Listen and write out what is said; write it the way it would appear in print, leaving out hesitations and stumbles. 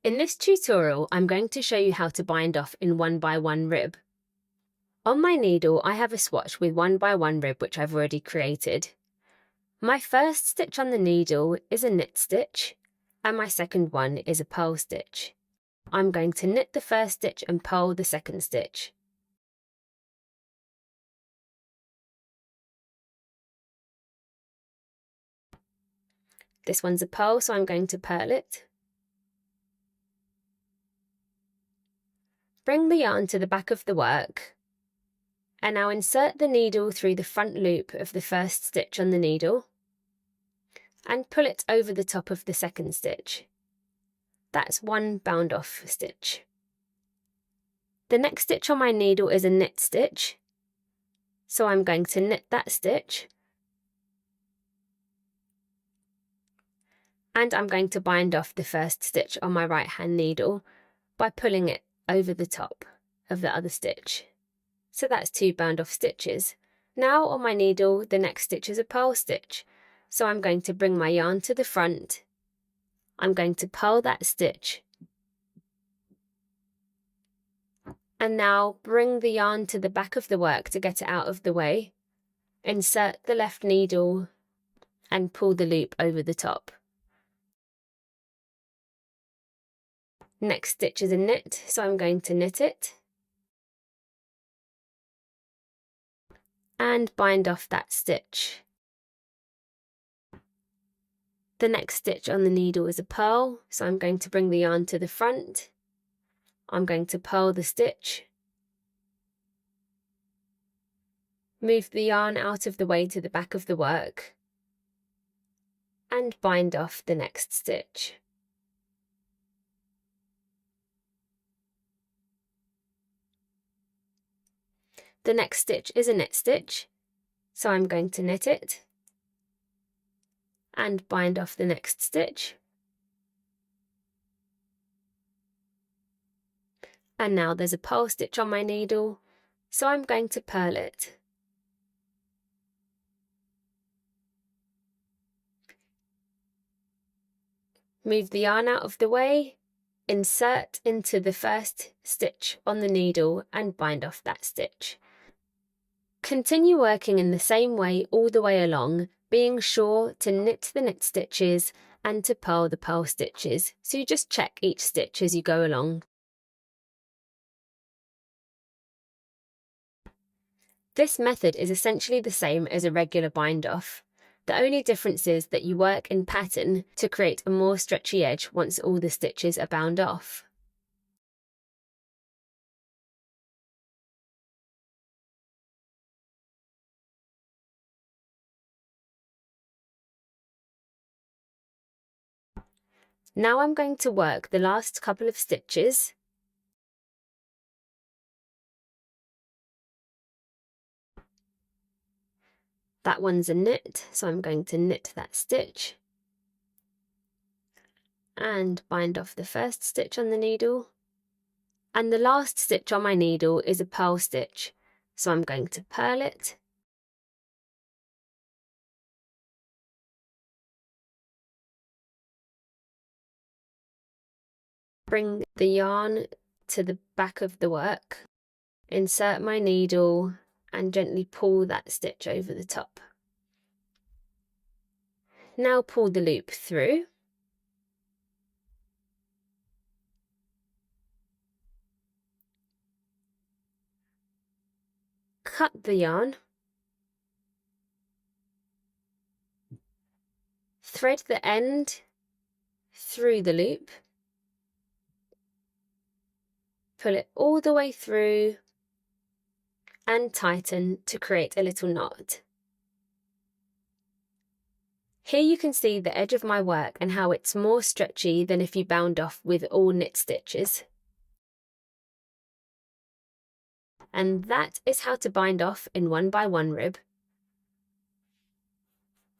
In this tutorial, I'm going to show you how to bind off in 1x1 rib. On my needle, I have a swatch with 1x1 rib which I've already created. My first stitch on the needle is a knit stitch, and my second one is a purl stitch. I'm going to knit the first stitch and purl the second stitch. This one's a purl, so I'm going to purl it. Bring the yarn to the back of the work, and now insert the needle through the front loop of the first stitch on the needle and pull it over the top of the second stitch. That's one bound off stitch. The next stitch on my needle is a knit stitch, so I'm going to knit that stitch, and I'm going to bind off the first stitch on my right hand needle by pulling it over the top of the other stitch. So that's two bound off stitches. Now on my needle, the next stitch is a purl stitch, so I'm going to bring my yarn to the front. I'm going to purl that stitch, and now bring the yarn to the back of the work to get it out of the way. Insert the left needle and pull the loop over the top. Next stitch is a knit, so I'm going to knit it and bind off that stitch. The next stitch on the needle is a purl, so I'm going to bring the yarn to the front. I'm going to purl the stitch, move the yarn out of the way to the back of the work, and bind off the next stitch. The next stitch is a knit stitch, so I'm going to knit it and bind off the next stitch. And now there's a purl stitch on my needle, so I'm going to purl it. Move the yarn out of the way, insert into the first stitch on the needle and bind off that stitch. Continue working in the same way all the way along, being sure to knit the knit stitches and to purl the purl stitches, so you just check each stitch as you go along. This method is essentially the same as a regular bind off. The only difference is that you work in pattern to create a more stretchy edge once all the stitches are bound off. Now I'm going to work the last couple of stitches. That one's a knit, so I'm going to knit that stitch and bind off the first stitch on the needle. And the last stitch on my needle is a purl stitch, so I'm going to purl it, bring the yarn to the back of the work, insert my needle and gently pull that stitch over the top. Now pull the loop through. Cut the yarn. Thread the end through the loop. Pull it all the way through and tighten to create a little knot. Here you can see the edge of my work and how it's more stretchy than if you bound off with all knit stitches. And that is how to bind off in 1x1 rib.